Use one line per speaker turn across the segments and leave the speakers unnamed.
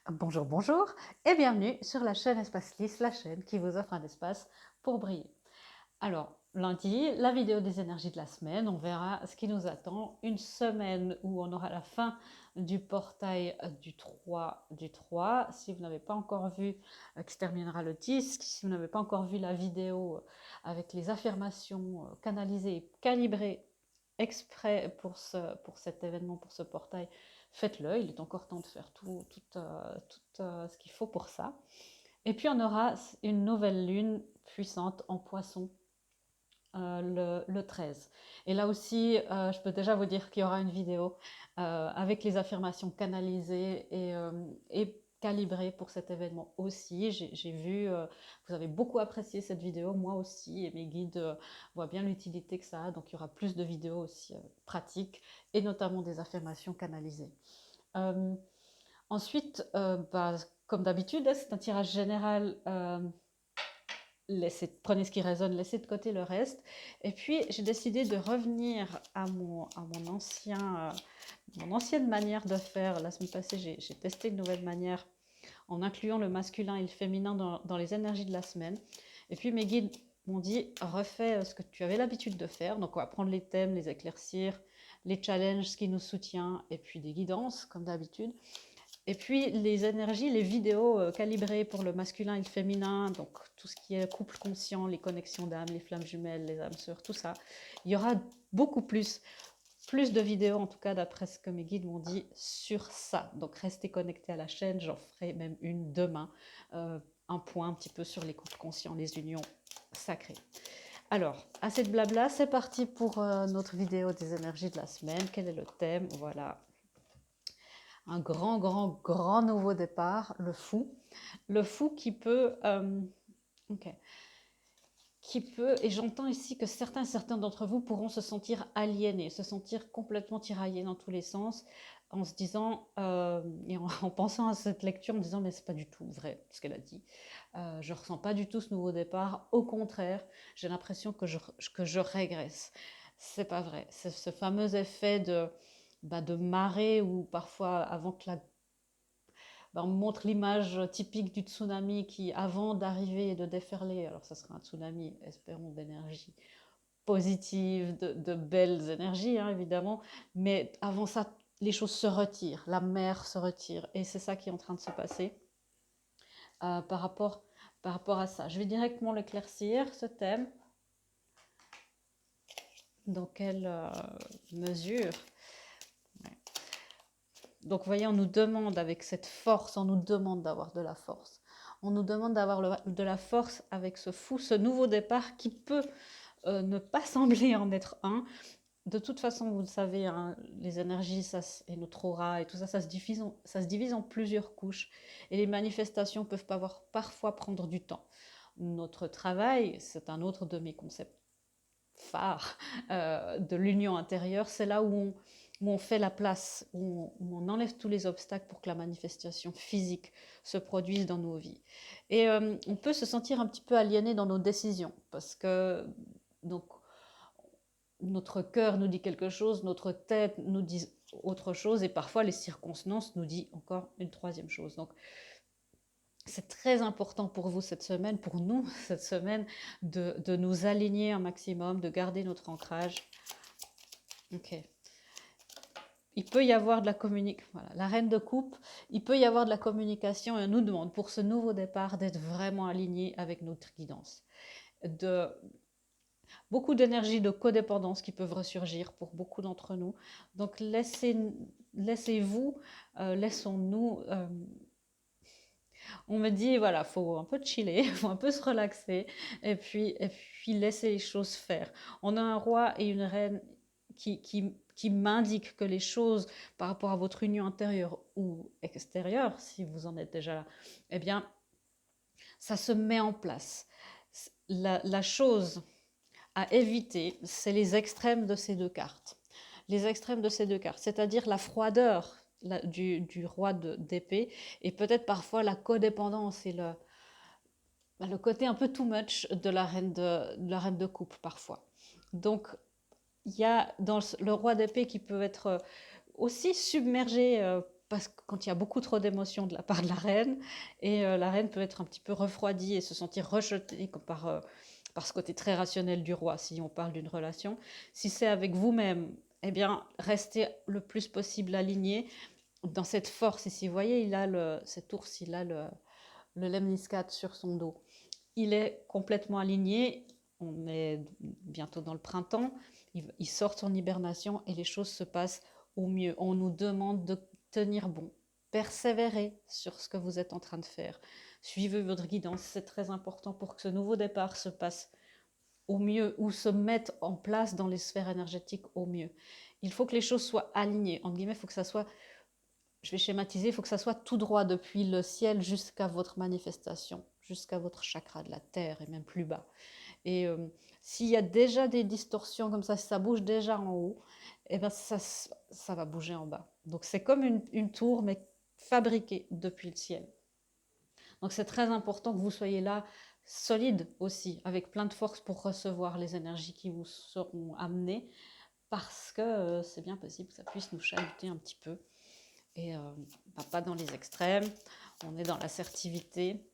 Bonjour, bonjour et bienvenue sur la chaîne Espace Lys, la chaîne qui vous offre un espace pour briller. Alors, lundi, la vidéo des énergies de la semaine, on verra ce qui nous attend. Une semaine où on aura la fin du portail du 3. Si vous n'avez pas encore vu, qui se terminera le 10, si vous n'avez pas encore vu la vidéo avec les affirmations canalisées et calibrées exprès pour cet événement, pour ce portail, faites-le. Il est encore temps de faire tout ce qu'il faut pour ça. Et puis on aura une nouvelle lune puissante en poisson le 13. Et là aussi, je peux déjà vous dire qu'il y aura une vidéo avec les affirmations canalisées et calibrées pour cet événement aussi. J'ai vu, vous avez beaucoup apprécié cette vidéo, moi aussi, et mes guides voient bien l'utilité que ça a. Donc il y aura plus de vidéos aussi pratiques et notamment des affirmations canalisées. Euh, Ensuite, comme d'habitude, c'est un tirage général. Prenez ce qui résonne, laissez de côté le reste. Et puis, j'ai décidé de revenir mon ancienne manière de faire. La semaine passée, j'ai testé une nouvelle manière en incluant le masculin et le féminin dans les énergies de la semaine. Et puis, mes guides m'ont dit, refais ce que tu avais l'habitude de faire. Donc, on va prendre les thèmes, les éclaircir, les challenges, ce qui nous soutient, et puis des guidances, comme d'habitude. Et puis les énergies, les vidéos calibrées pour le masculin et le féminin, donc tout ce qui est couple conscient, les connexions d'âme, les flammes jumelles, les âmes sœurs, tout ça. Il y aura beaucoup plus de vidéos en tout cas d'après ce que mes guides m'ont dit sur ça. Donc restez connectés à la chaîne, j'en ferai même une demain, un point un petit peu sur les couples conscients, les unions sacrées. Alors, assez de blabla, c'est parti pour notre vidéo des énergies de la semaine. Quel est le thème? Voilà, un grand nouveau départ, le fou. Le fou qui peut, ok, et j'entends ici que certains d'entre vous pourront se sentir aliénés, se sentir complètement tiraillés dans tous les sens, en se disant, et en pensant à cette lecture, en me disant, mais c'est pas du tout vrai ce qu'elle a dit. Je ressens pas du tout ce nouveau départ. Au contraire, j'ai l'impression que je régresse. C'est pas vrai. C'est ce fameux effet de marée où parfois, avant que on montre l'image typique du tsunami qui, avant d'arriver et de déferler, alors ça sera un tsunami, espérons, d'énergie positive, de belles énergies, hein, évidemment, mais avant ça, les choses se retirent, la mer se retire, et c'est ça qui est en train de se passer euh, par, rapport, par rapport à ça. Je vais directement l'éclaircir, ce thème. Dans quelle mesure? Donc, vous voyez, on nous demande avec cette force, on nous demande d'avoir de la force. On nous demande d'avoir de la force avec ce fou, ce nouveau départ qui peut ne pas sembler en être un. De toute façon, vous le savez, hein, les énergies et notre aura et tout ça, ça se divise en plusieurs couches. Et les manifestations peuvent parfois prendre du temps. Notre travail, c'est un autre de mes concepts phare de l'union intérieure, c'est là où on fait la place, où on enlève tous les obstacles pour que la manifestation physique se produise dans nos vies. Et on peut se sentir un petit peu aliéné dans nos décisions, parce que donc, notre cœur nous dit quelque chose, notre tête nous dit autre chose, et parfois les circonstances nous disent encore une troisième chose. Donc, c'est très important pour vous cette semaine, pour nous cette semaine, de nous aligner un maximum, de garder notre ancrage. Ok. Il peut y avoir de la communication. Voilà, la reine de coupe, il peut y avoir de la communication et on nous demande pour ce nouveau départ d'être vraiment aligné avec notre guidance. Beaucoup d'énergie de codépendance qui peuvent ressurgir pour beaucoup d'entre nous. Donc laissez-vous, laissons-nous on me dit, voilà, faut un peu chiller, faut un peu se relaxer, et puis laisser les choses faire. On a un roi et une reine qui m'indiquent que les choses par rapport à votre union intérieure ou extérieure, si vous en êtes déjà là, eh bien, ça se met en place. La chose à éviter, c'est les extrêmes de ces deux cartes. Les extrêmes de ces deux cartes, c'est-à-dire la froideur du roi d'épée et peut-être parfois la codépendance et le côté un peu too much de la reine de coupe parfois. Donc il y a dans le roi d'épée qui peut être aussi submergé parce que quand il y a beaucoup trop d'émotions de la part de la reine, et la reine peut être un petit peu refroidie et se sentir rejetée par ce côté très rationnel du roi, si on parle d'une relation. Si c'est avec vous-même, eh bien, restez le plus possible aligné dans cette force. Ici, vous voyez, cet ours, il a le lemniscate sur son dos. Il est complètement aligné. On est bientôt dans le printemps. Il sort son hibernation et les choses se passent au mieux. On nous demande de tenir bon. Persévérez sur ce que vous êtes en train de faire. Suivez votre guidance. C'est très important pour que ce nouveau départ se passe au mieux ou se mette en place dans les sphères énergétiques au mieux. Il faut que les choses soient alignées. En guillemets, il faut que ça soit, je vais schématiser, il faut que ça soit tout droit depuis le ciel jusqu'à votre manifestation, jusqu'à votre chakra de la terre et même plus bas. Et s'il y a déjà des distorsions comme ça, si ça bouge déjà en haut, eh ben ça va bouger en bas. Donc c'est comme une tour, mais fabriquée depuis le ciel. Donc c'est très important que vous soyez là, solide aussi, avec plein de force pour recevoir les énergies qui vous seront amenées, parce que c'est bien possible que ça puisse nous chahuter un petit peu. Et pas dans les extrêmes, on est dans l'assertivité.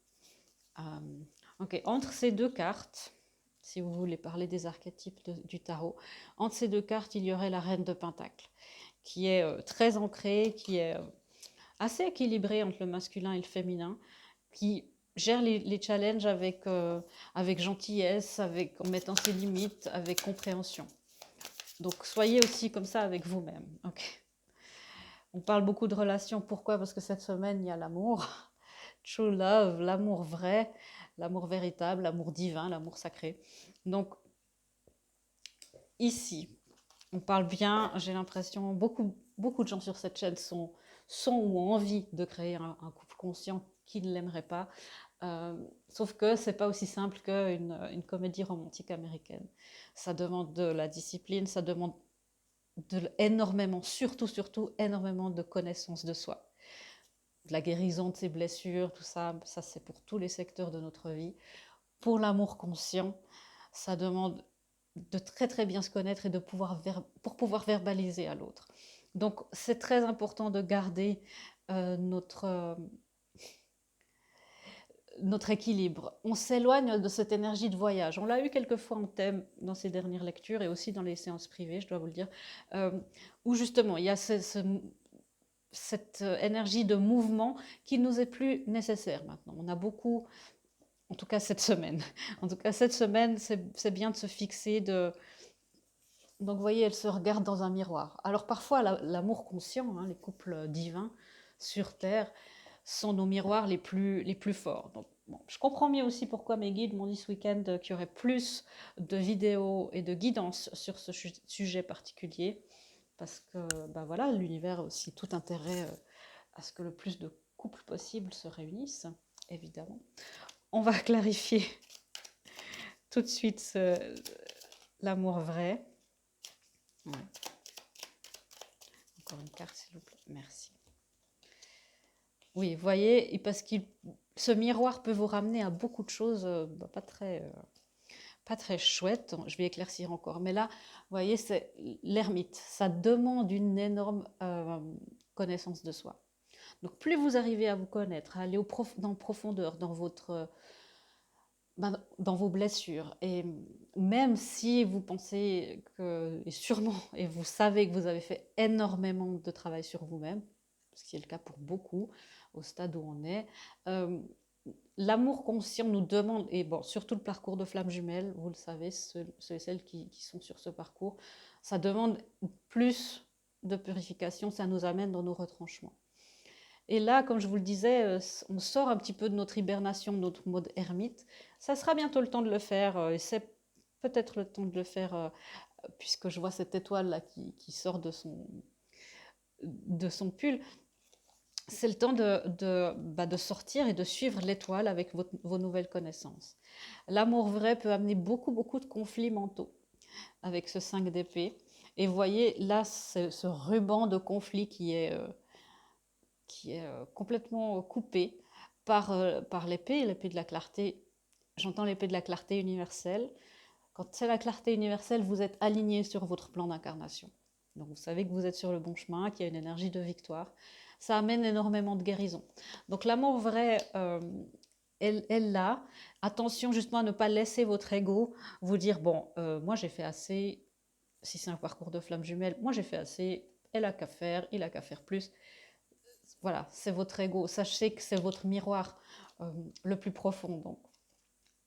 Ok, entre ces deux cartes, si vous voulez parler des archétypes du tarot, entre ces deux cartes, il y aurait la reine de Pentacle, qui est très ancrée, qui est assez équilibrée entre le masculin et le féminin, qui gère les challenges avec gentillesse, en mettant ses limites, avec compréhension. Donc soyez aussi comme ça avec vous-même. Okay. On parle beaucoup de relations. Pourquoi? Parce que cette semaine, il y a l'amour. True love, l'amour vrai, l'amour véritable, l'amour divin, l'amour sacré. Donc ici, on parle bien, j'ai l'impression, beaucoup de gens sur cette chaîne sont ou ont envie de créer un couple conscient qui ne l'aimerait pas. Sauf que c'est pas aussi simple qu'une comédie romantique américaine. Ça demande de la discipline, ça demande énormément, surtout énormément de connaissance de soi. De la guérison de ses blessures, tout ça, ça c'est pour tous les secteurs de notre vie. Pour l'amour conscient, ça demande de très très bien se connaître et pour pouvoir verbaliser à l'autre. Donc c'est très important de garder notre équilibre. On s'éloigne de cette énergie de voyage. On l'a eu quelquefois en thème dans ces dernières lectures et aussi dans les séances privées, je dois vous le dire, où justement il y a cette énergie de mouvement qui nous est plus nécessaire maintenant. On a beaucoup, en tout cas cette semaine, c'est bien de se fixer, donc vous voyez, elle se regarde dans un miroir. Alors parfois, l'amour conscient, les couples divins sur Terre, sont nos miroirs les plus forts. Donc, bon, je comprends mieux aussi pourquoi mes guides m'ont dit ce week-end qu'il y aurait plus de vidéos et de guidance sur ce sujet particulier, parce que voilà, l'univers a aussi tout intérêt à ce que le plus de couples possible se réunissent, évidemment. On va clarifier tout de suite l'amour vrai. Ouais. Encore une carte, s'il vous plaît. Merci. Oui, vous voyez, parce que ce miroir peut vous ramener à beaucoup de choses pas très chouettes. Je vais éclaircir encore. Mais là, vous voyez, c'est l'ermite. Ça demande une énorme connaissance de soi. Donc, plus vous arrivez à vous connaître, à aller en profondeur dans vos blessures. Et même si vous pensez et sûrement, et vous savez que vous avez fait énormément de travail sur vous-même, ce qui est le cas pour beaucoup, au stade où on est, l'amour conscient nous demande, et bon, surtout le parcours de flamme jumelle, vous le savez, ceux et celles qui sont sur ce parcours, ça demande plus de purification, ça nous amène dans nos retranchements. Et là, comme je vous le disais, on sort un petit peu de notre hibernation, de notre mode ermite. Ça sera bientôt le temps de le faire, et c'est peut-être le temps de le faire, puisque je vois cette étoile-là qui sort de son pull. C'est le temps de sortir et de suivre l'étoile avec vos nouvelles connaissances. L'amour vrai peut amener beaucoup de conflits mentaux avec ce 5 d'épée. Et vous voyez, là, ce ruban de conflit qui est complètement coupé par l'épée de la clarté. J'entends l'épée de la clarté universelle. Quand c'est la clarté universelle, vous êtes aligné sur votre plan d'incarnation. Donc vous savez que vous êtes sur le bon chemin, qu'il y a une énergie de victoire. ça amène énormément de guérison. Donc l'amour vrai, elle là, attention justement à ne pas laisser votre ego vous dire, bon, moi j'ai fait assez, si c'est un parcours de flamme jumelle, moi j'ai fait assez, elle a qu'à faire, il a qu'à faire plus. Voilà, c'est votre ego. Sachez que c'est votre miroir le plus profond. Donc,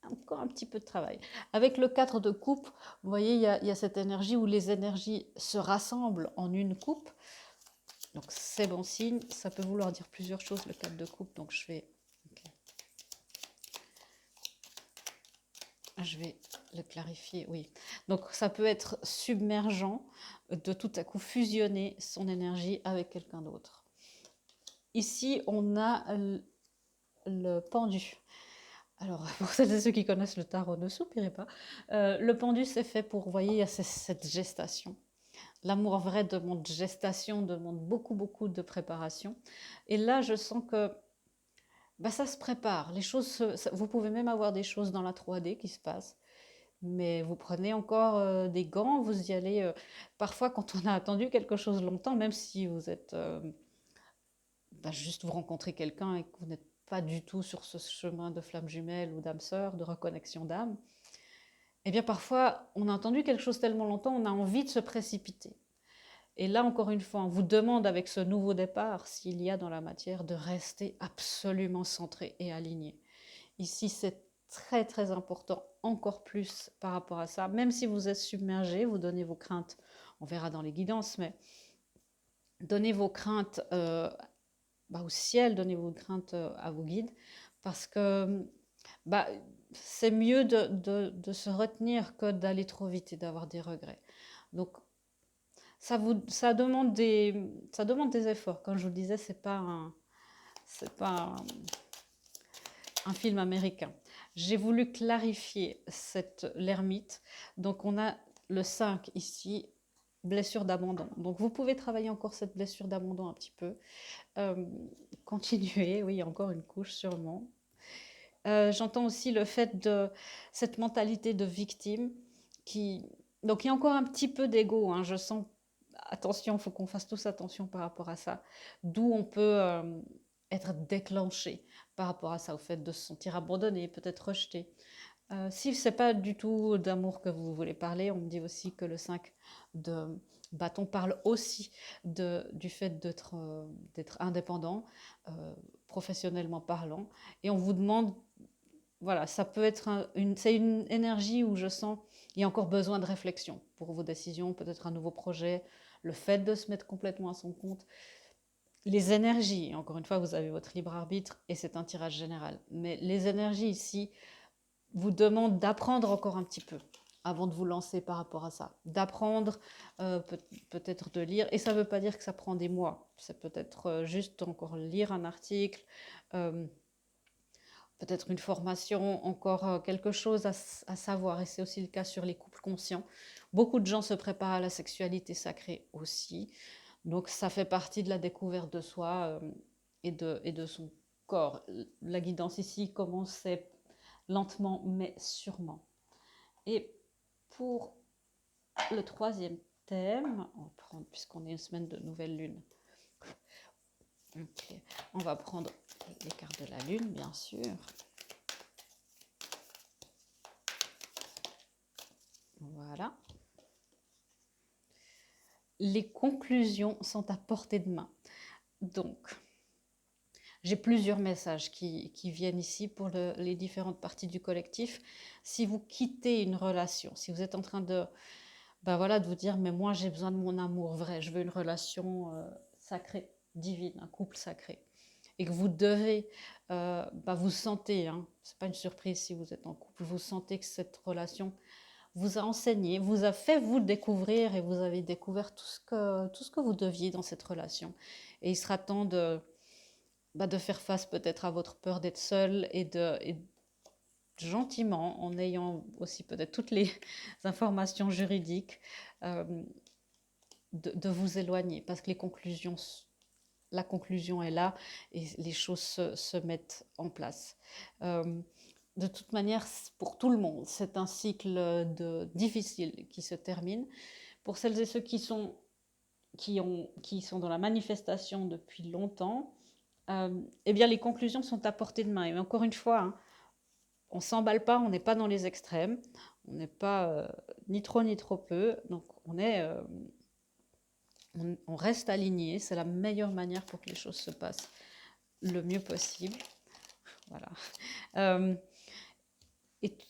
encore un petit peu de travail. Avec le 4 de coupe, vous voyez, il y a cette énergie où les énergies se rassemblent en une coupe. Donc, c'est bon signe. Ça peut vouloir dire plusieurs choses, le 4 de coupe. Donc, je vais le clarifier, oui. Donc, ça peut être submergent de tout à coup fusionner son énergie avec quelqu'un d'autre. Ici, on a le pendu. Alors, pour celles et ceux qui connaissent le tarot, ne soupirez pas. Le pendu, c'est fait pour, vous voyez, il y a cette gestation. L'amour vrai demande gestation, demande beaucoup, beaucoup de préparation. Et là, je sens que bah, ça se prépare. Les choses, vous pouvez même avoir des choses dans la 3D qui se passent. Mais vous prenez encore des gants, vous y allez. Parfois, quand on a attendu quelque chose longtemps, même si vous êtes bah, juste vous rencontrez quelqu'un et que vous n'êtes pas du tout sur ce chemin de flamme jumelle ou d'âme sœur, de reconnexion d'âme, eh bien parfois on a entendu quelque chose tellement longtemps, on a envie de se précipiter. Et là encore une fois, on vous demande avec ce nouveau départ s'il y a dans la matière de rester absolument centré et aligné. Ici c'est très très important, encore plus par rapport à ça, même si vous êtes submergé, vous donnez vos craintes, on verra dans les guidances, mais donnez vos craintes bah, au ciel, donnez vos craintes à vos guides, parce que bah, c'est mieux de se retenir que d'aller trop vite et d'avoir des regrets. Donc ça demande des efforts. Comme je vous le disais, c'est pas un film américain. J'ai voulu clarifier l'ermite. Donc on a le 5 ici, blessure d'abandon. Donc vous pouvez travailler encore cette blessure d'abandon un petit peu. Continuer, oui, il y a encore une couche sûrement. J'entends aussi le fait de cette mentalité de victime qui... Donc il y a encore un petit peu d'ego, hein, je sens, attention, il faut qu'on fasse tous attention par rapport à ça, d'où on peut être déclenché par rapport à ça, au fait de se sentir abandonné, peut-être rejeté. Si ce n'est pas du tout d'amour que vous voulez parler, on me dit aussi que le 5 de bâton parle aussi du fait d'être indépendant, professionnellement parlant. Et on vous demande, voilà, ça peut être c'est une énergie où je sens il y a encore besoin de réflexion pour vos décisions, peut-être un nouveau projet, le fait de se mettre complètement à son compte. Les énergies, encore une fois, vous avez votre libre arbitre et c'est un tirage général. Mais les énergies ici vous demandent d'apprendre encore un petit peu avant de vous lancer par rapport à ça. D'apprendre, peut-être de lire. Et ça ne veut pas dire que ça prend des mois. C'est peut-être juste encore lire un article, euh, peut-être une formation, encore quelque chose à savoir. Et c'est aussi le cas sur les couples conscients. Beaucoup de gens se préparent à la sexualité sacrée aussi. Donc ça fait partie de la découverte de soi et de son corps. La guidance ici commençait lentement mais sûrement. Et pour le troisième thème, on va prendre, puisqu'on est une semaine de nouvelle lune, okay, on va prendre les cartes de la lune, bien sûr. Voilà. Les conclusions sont à portée de main. Donc, j'ai plusieurs messages qui viennent ici pour les différentes parties du collectif. Si vous quittez une relation, si vous êtes en train de, ben voilà, de vous dire, mais moi j'ai besoin de mon amour vrai, je veux une relation sacrée, divine, un couple sacré, et que vous devez, vous sentez, hein, c'est pas une surprise si vous êtes en couple, vous sentez que cette relation vous a enseigné, vous a fait vous découvrir et vous avez découvert tout ce que vous deviez dans cette relation. Et il sera temps de faire face peut-être à votre peur d'être seul et gentiment, en ayant aussi peut-être toutes les informations juridiques, euh, de vous éloigner parce que la conclusion est là et les choses se mettent en place. De toute manière, pour tout le monde, c'est un cycle difficile qui se termine. Pour celles et ceux qui sont qui sont dans la manifestation depuis longtemps, eh bien les conclusions sont à portée de main. Et encore une fois, hein, on ne s'emballe pas, on n'est pas dans les extrêmes, on n'est pas ni trop ni trop peu, donc on reste aligné, c'est la meilleure manière pour que les choses se passent le mieux possible. Voilà.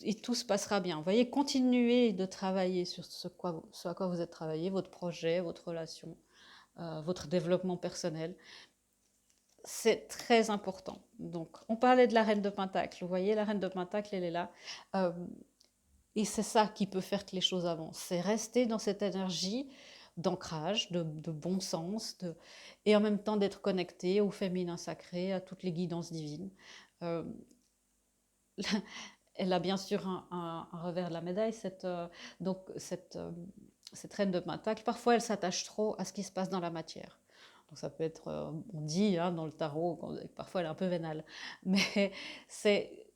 Et tout se passera bien. Vous voyez, continuez de travailler sur ce à quoi vous êtes travaillé, votre projet, votre relation, votre développement personnel. C'est très important. Donc, on parlait de la reine de Pentacle. Vous voyez, la reine de Pentacle, elle est là. Euh, et c'est ça qui peut faire que les choses avancent. C'est rester dans cette énergie d'ancrage, de bon sens, et en même temps d'être connecté au féminin sacré, à toutes les guidances divines. Euh, Elle a bien sûr un revers de la médaille, cette reine de Pentacle. Parfois, elle s'attache trop à ce qui se passe dans la matière. Donc ça peut être, on dit hein, dans le tarot, parfois elle est un peu vénale. Mais c'est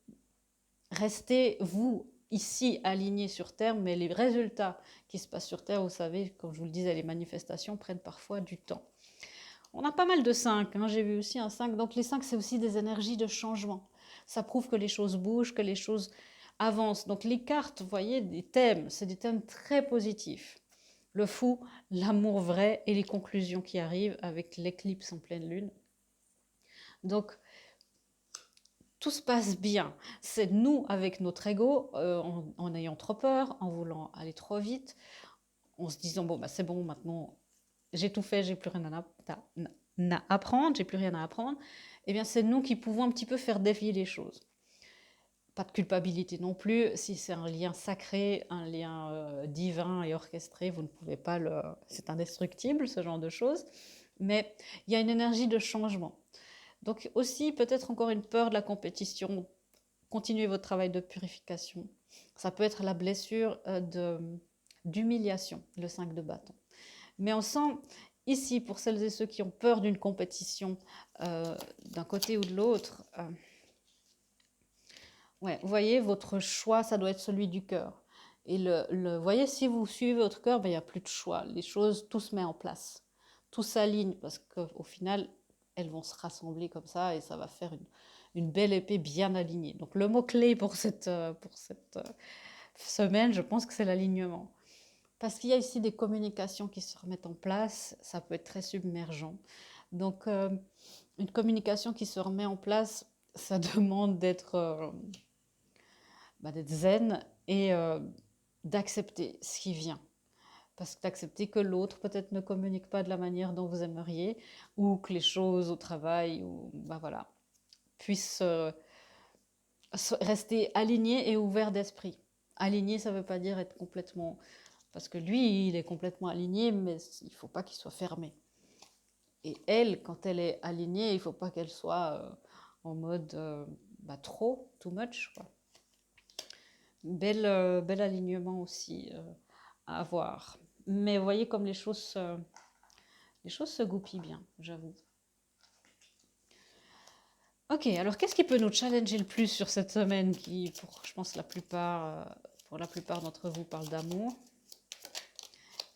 rester, vous, ici, aligné sur Terre, mais les résultats qui se passent sur Terre, vous savez, comme je vous le disais, les manifestations prennent parfois du temps. On a pas mal de 5, hein, j'ai vu aussi un 5. Donc les 5, c'est aussi des énergies de changement. Ça prouve que les choses bougent, que les choses avancent. Donc les cartes, vous voyez, des thèmes, c'est des thèmes très positifs. Le fou, l'amour vrai et les conclusions qui arrivent avec l'éclipse en pleine lune. Donc tout se passe bien. C'est nous avec notre ego, en ayant trop peur, en voulant aller trop vite, en se disant bon bah c'est bon maintenant j'ai tout fait, j'ai plus rien à apprendre, j'ai plus rien à apprendre. Eh bien c'est nous qui pouvons un petit peu faire défier les choses. Pas de culpabilité non plus. Si c'est un lien sacré, un lien divin et orchestré, vous ne pouvez pas le. C'est indestructible ce genre de choses. Mais il y a une énergie de changement. Donc aussi peut-être encore une peur de la compétition. Continuez votre travail de purification. Ça peut être la blessure d'humiliation, le 5 de bâton. Mais on sent ici, pour celles et ceux qui ont peur d'une compétition d'un côté ou de l'autre, ouais, vous voyez, votre choix, ça doit être celui du cœur. Et vous voyez, si vous suivez votre cœur, ben, il n'y a plus de choix. Les choses, tout se met en place. Tout s'aligne parce qu'au final, elles vont se rassembler comme ça et ça va faire une belle épée bien alignée. Donc le mot-clé pour cette semaine, je pense que c'est l'alignement. Parce qu'il y a ici des communications qui se remettent en place, ça peut être très submergent. Donc une communication qui se remet en place, ça demande d'être zen et d'accepter ce qui vient. Parce que d'accepter que l'autre peut-être ne communique pas de la manière dont vous aimeriez, ou que les choses au travail, ou ben voilà, puissent rester alignées et ouverts d'esprit. Aligné, ça ne veut pas dire être complètement. Parce que lui, il est complètement aligné, mais il ne faut pas qu'il soit fermé. Et elle, quand elle est alignée, il ne faut pas qu'elle soit en mode too much, quoi. Bel alignement aussi à avoir. Mais vous voyez comme les choses se goupillent bien, j'avoue. Ok, alors qu'est-ce qui peut nous challenger le plus sur cette semaine qui, je pense, pour la plupart d'entre vous, parle d'amour.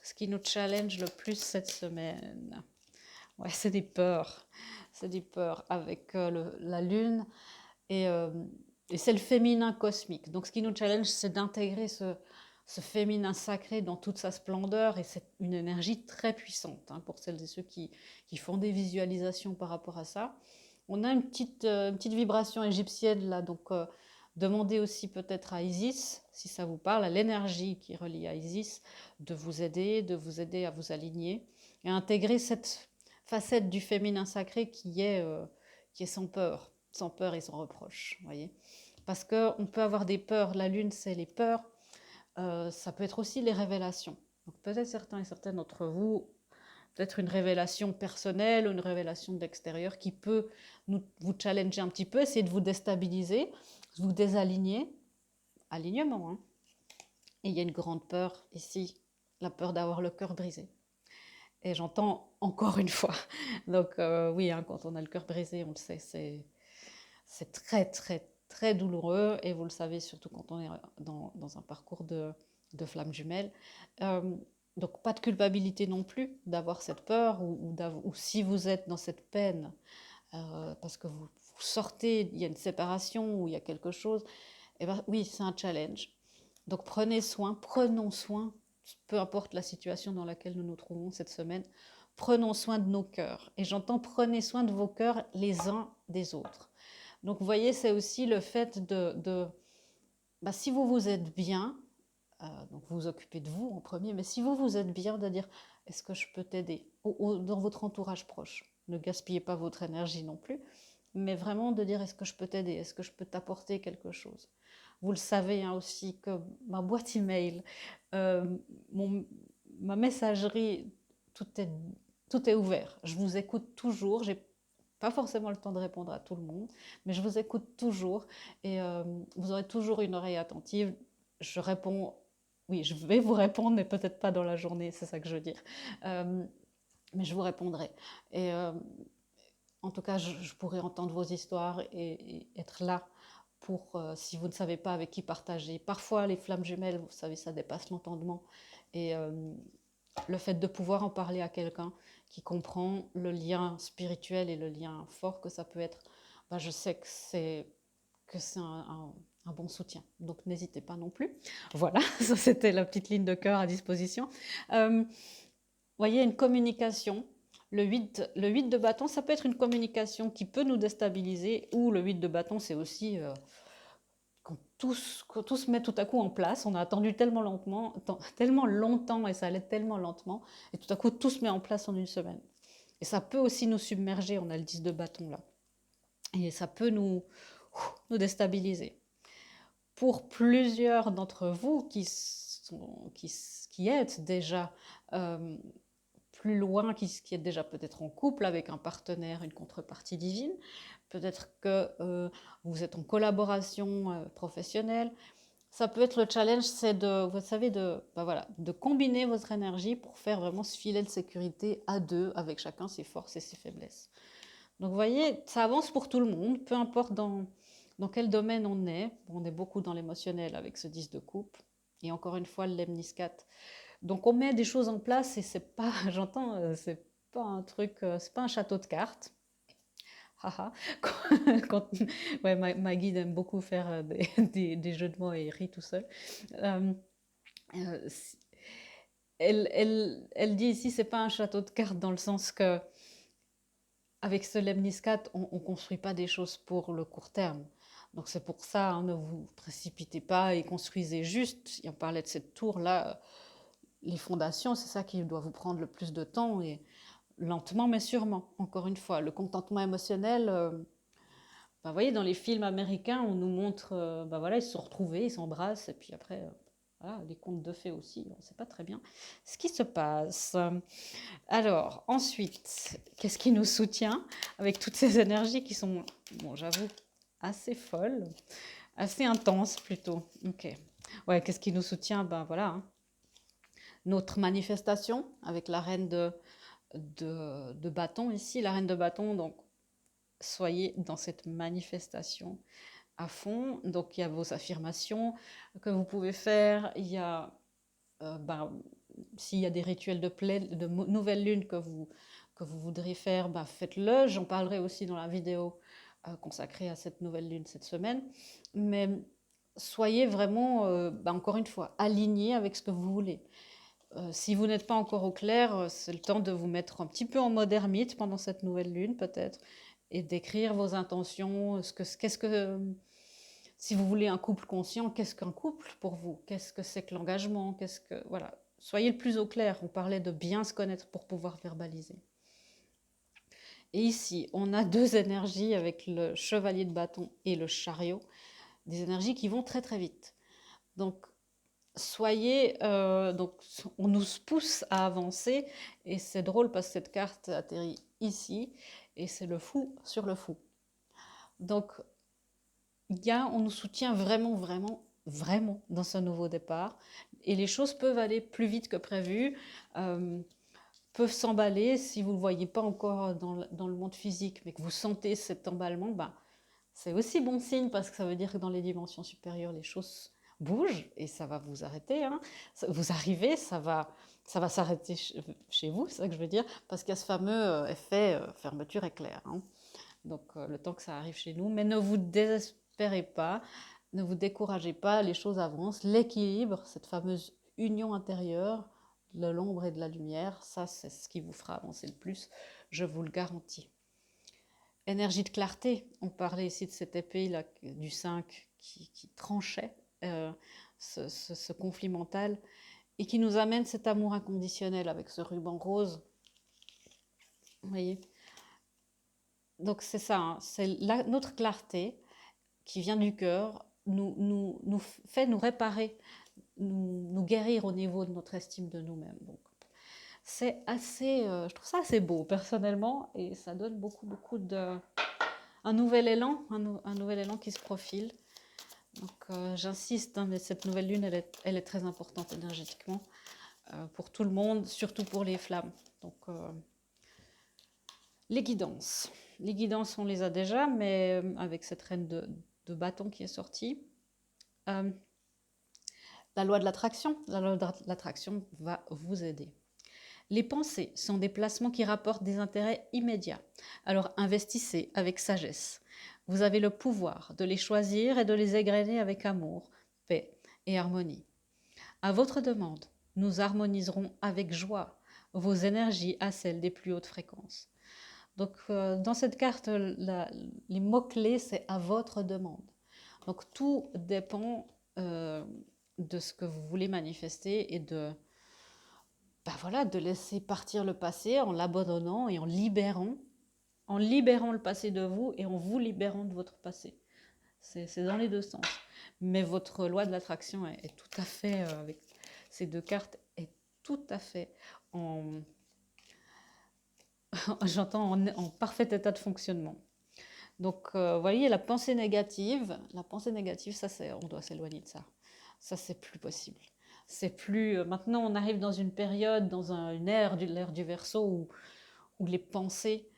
Ce qui nous challenge le plus cette semaine, ouais, c'est des peurs. C'est des peurs avec la lune et c'est le féminin cosmique. Donc ce qui nous challenge, c'est d'intégrer ce féminin sacré dans toute sa splendeur et c'est une énergie très puissante hein, pour celles et ceux qui font des visualisations par rapport à ça. On a une petite vibration égyptienne là, donc demandez aussi peut-être à Isis, si ça vous parle, à l'énergie qui est reliée à Isis, de vous aider à vous aligner et à intégrer cette facette du féminin sacré qui est sans peur et sans reproche, voyez. Parce qu'on peut avoir des peurs, la lune c'est les peurs, ça peut être aussi les révélations. Donc peut-être certains et certaines d'entre vous, peut-être une révélation personnelle ou une révélation de l'extérieur qui peut vous challenger un petit peu, essayer de vous déstabiliser, vous désaligner. Alignement, hein. Et il y a une grande peur ici, la peur d'avoir le cœur brisé. Et j'entends encore une fois. Donc oui, hein, quand on a le cœur brisé, on le sait, c'est très très très douloureux. Et vous le savez surtout quand on est dans un parcours de flamme jumelle. Donc pas de culpabilité non plus d'avoir cette peur ou si vous êtes dans cette peine parce que vous sortez, il y a une séparation ou il y a quelque chose, eh ben, oui, c'est un challenge. Donc prenons soin, peu importe la situation dans laquelle nous nous trouvons cette semaine, prenons soin de nos cœurs. Et j'entends prenez soin de vos cœurs les uns des autres. Donc vous voyez, c'est aussi le fait bah, si vous vous êtes bien, donc vous vous occupez de vous en premier, mais si vous vous êtes bien, de dire est-ce que je peux t'aider dans votre entourage proche. Ne gaspillez pas votre énergie non plus, mais vraiment de dire est-ce que je peux t'aider, est-ce que je peux t'apporter quelque chose. Vous le savez hein, aussi que ma boîte email, euh, mon, ma messagerie, tout est, tout est ouvert. Je vous écoute toujours. J'ai pas forcément le temps de répondre à tout le monde, mais je vous écoute toujours et vous aurez toujours une oreille attentive. Je réponds, oui, je vais vous répondre, mais peut-être pas dans la journée, c'est ça que je veux dire. Euh, mais je vous répondrai. Et en tout cas, je pourrai entendre vos histoires et être là pour, si vous ne savez pas avec qui partager. Parfois, les flammes jumelles, vous savez, ça dépasse l'entendement. Et le fait de pouvoir en parler à quelqu'un qui comprend le lien spirituel et le lien fort que ça peut être, bah, je sais que c'est un bon soutien. Donc n'hésitez pas non plus. Voilà, ça c'était la petite ligne de cœur à disposition. Voyez, une communication. Le 8 de bâton, ça peut être une communication qui peut nous déstabiliser, ou le 8 de bâton, c'est aussi quand tout se met tout à coup en place. On a attendu tellement longtemps et ça allait tellement lentement, et tout à coup, tout se met en place en une semaine. Et ça peut aussi nous submerger, on a le 10 de bâton là. Et ça peut nous déstabiliser. Pour plusieurs d'entre vous qui êtes déjà euh, plus loin, qui êtes déjà peut-être en couple avec un partenaire, une contrepartie divine, peut-être que vous êtes en collaboration professionnelle. Ça peut être le challenge, c'est vous savez, bah voilà, de combiner votre énergie pour faire vraiment ce filet de sécurité à deux, avec chacun ses forces et ses faiblesses. Donc vous voyez, ça avance pour tout le monde, peu importe dans quel domaine on est. On est beaucoup dans l'émotionnel avec ce 10 de coupe. Et encore une fois, le lemniscat. Donc on met des choses en place et c'est pas, j'entends, c'est pas un truc, c'est pas un château de cartes. Haha. Quand, ouais, ma guide aime beaucoup faire des jeux de mots et rit tout seul. Euh, euh, elle dit ici, c'est pas un château de cartes dans le sens que avec ce lemniscat, on ne construit pas des choses pour le court terme. Donc c'est pour ça, hein, ne vous précipitez pas et construisez juste. Et on parlait de cette tour-là, les fondations, c'est ça qui doit vous prendre le plus de temps et lentement mais sûrement. Encore une fois, le contentement émotionnel, bah, vous voyez, dans les films américains, on nous montre, bah voilà, ils se sont retrouvés, ils s'embrassent, et puis après, voilà, les contes de fées aussi, on ne sait pas très bien ce qui se passe. Alors, ensuite, qu'est-ce qui nous soutient avec toutes ces énergies qui sont, bon, j'avoue, assez folles, assez intenses plutôt. Ok. Ouais, qu'est-ce qui nous soutient? Ben voilà, hein. Notre manifestation avec la reine de bâton ici, la reine de bâton, donc soyez dans cette manifestation à fond. Donc il y a vos affirmations que vous pouvez faire, il y a ben, s'il y a des rituels de nouvelle lune que vous voudriez faire, ben faites-le. J'en parlerai aussi dans la vidéo consacrée à cette nouvelle lune cette semaine. Mais soyez vraiment, ben encore une fois, alignés avec ce que vous voulez. Si vous n'êtes pas encore au clair, c'est le temps de vous mettre un petit peu en mode ermite pendant cette nouvelle lune peut-être et d'écrire vos intentions. Qu'est-ce que, si vous voulez un couple conscient, qu'est-ce qu'un couple pour vous? Qu'est-ce que c'est que l'engagement? Qu'est-ce que, voilà, soyez le plus au clair. On parlait de bien se connaître pour pouvoir verbaliser. Et ici, on a deux énergies avec le chevalier de bâton et le chariot, des énergies qui vont très très vite. Donc donc on nous pousse à avancer et c'est drôle parce que cette carte atterrit ici et c'est le fou sur le fou. Donc on nous soutient vraiment, vraiment, vraiment dans ce nouveau départ et les choses peuvent aller plus vite que prévu, peuvent s'emballer si vous ne le voyez pas encore dans le monde physique mais que vous sentez cet emballement, ben, c'est aussi bon signe parce que ça veut dire que dans les dimensions supérieures, les choses bougent et ça va vous arrêter. Hein. Vous arrivez, ça va Ça va s'arrêter chez vous, c'est ça que je veux dire, parce qu'il y a ce fameux effet fermeture éclair, hein. Donc le temps que ça arrive chez nous, mais ne vous désespérez pas, ne vous découragez pas, les choses avancent. L'équilibre, cette fameuse union intérieure de l'ombre et de la lumière, ça c'est ce qui vous fera avancer le plus, je vous le garantis. Énergie de clarté, on parlait ici de cette épée là, du 5 qui tranchait ce conflit mental et qui nous amène cet amour inconditionnel avec ce ruban rose. Vous voyez? Donc c'est ça, hein, c'est notre clarté qui vient du cœur, nous fait nous réparer, nous guérir au niveau de notre estime de nous-mêmes. Donc c'est assez, je trouve ça assez beau personnellement, et ça donne beaucoup de un nouvel élan, un nouvel élan qui se profile. Donc j'insiste, hein, mais cette nouvelle lune, elle est très importante énergétiquement pour tout le monde, surtout pour les flammes. Donc les guidances. Les guidances, on les a déjà, mais avec cette reine de bâton qui est sortie. La loi de l'attraction va vous aider. Les pensées sont des placements qui rapportent des intérêts immédiats. Alors investissez avec sagesse. Vous avez le pouvoir de les choisir et de les égrener avec amour, paix et harmonie. À votre demande, nous harmoniserons avec joie vos énergies à celles des plus hautes fréquences. Donc dans cette carte, les mots-clés, c'est à votre demande. Donc tout dépend de ce que vous voulez manifester et voilà, de laisser partir le passé en l'abandonnant et en libérant le passé de vous et en vous libérant de votre passé. C'est dans les deux sens. Mais votre loi de l'attraction est tout à fait, avec ces deux cartes, est tout à fait j'entends en parfait état de fonctionnement. Donc, vous voyez, la pensée négative, ça, on doit s'éloigner de ça. Ça, c'est plus possible. C'est plus. Maintenant, on arrive dans une période, dans une ère, l'ère du Verseau, où les pensées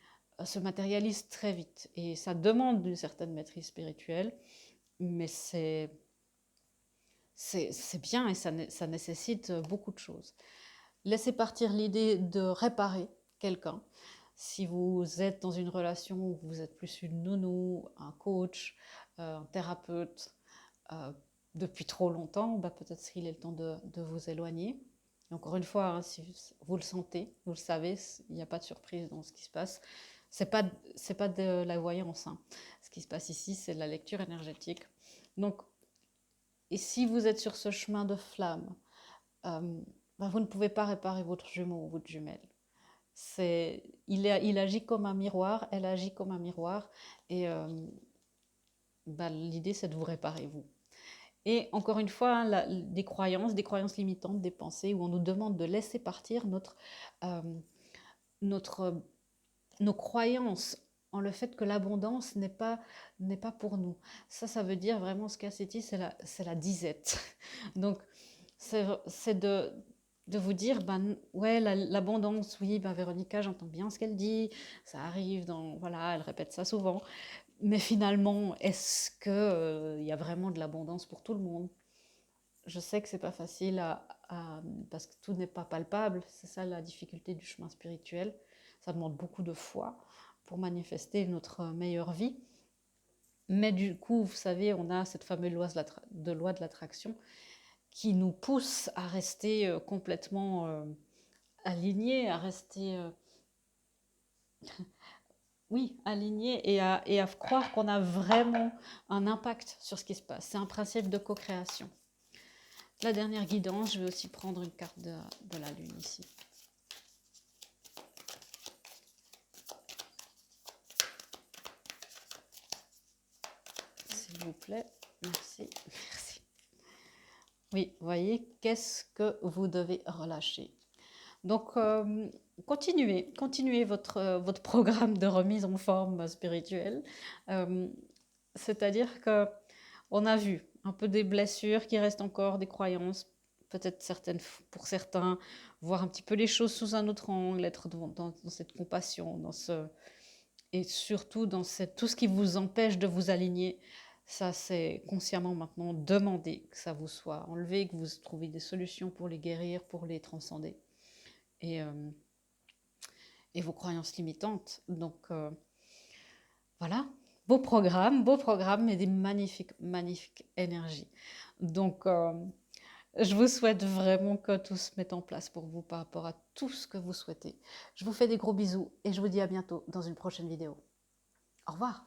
se matérialisent très vite. Et ça demande une certaine maîtrise spirituelle, mais c'est bien et ça nécessite beaucoup de choses. Laissez partir l'idée de réparer quelqu'un. Si vous êtes dans une relation où vous êtes plus une nounou, un coach, un thérapeute, depuis trop longtemps, peut-être qu'il est le temps de vous éloigner. Et encore une fois, hein, si vous le sentez, vous le savez, il n'y a pas de surprise dans ce qui se passe. C'est pas de la voyance, hein. Ce qui se passe ici, c'est de la lecture énergétique. Donc, et si vous êtes sur ce chemin de flamme, vous ne pouvez pas réparer votre jumeau ou votre jumelle. Il agit comme un miroir, elle agit comme un miroir, et l'idée c'est de vous réparer vous. Et encore une fois, hein, des croyances limitantes, des pensées où on nous demande de laisser partir nos croyances en le fait que l'abondance n'est pas pour nous. Ça veut dire vraiment ce qu'a dit, c'est la disette. Donc c'est de vous dire, ouais, l'abondance, oui, Véronica, j'entends bien ce qu'elle dit, ça arrive voilà, elle répète ça souvent, mais finalement, est-ce que y a vraiment de l'abondance pour tout le monde? Je sais que c'est pas facile parce que tout n'est pas palpable, c'est ça la difficulté du chemin spirituel, ça demande beaucoup de foi pour manifester notre meilleure vie. Mais du coup, vous savez, on a cette fameuse loi de l'attraction qui nous pousse à rester complètement alignés, à rester oui, alignés et à croire qu'on a vraiment un impact sur ce qui se passe. C'est un principe de co-création. La dernière guidance, je vais aussi prendre une carte de la Lune ici. S'il vous plaît, merci. Merci. Oui, vous voyez, qu'est-ce que vous devez relâcher? Donc, continuez votre programme de remise en forme spirituelle. C'est-à-dire qu'on a vu un peu des blessures qui restent encore, des croyances, peut-être certaines pour certains, voir un petit peu les choses sous un autre angle, être dans cette compassion, et surtout dans tout ce qui vous empêche de vous aligner. Ça, c'est consciemment maintenant demander que ça vous soit enlevé, que vous trouviez des solutions pour les guérir, pour les transcender. et vos croyances limitantes. Donc voilà, beau programme et des magnifiques, magnifiques énergies. Donc je vous souhaite vraiment que tout se mette en place pour vous par rapport à tout ce que vous souhaitez. Je vous fais des gros bisous et je vous dis à bientôt dans une prochaine vidéo. Au revoir.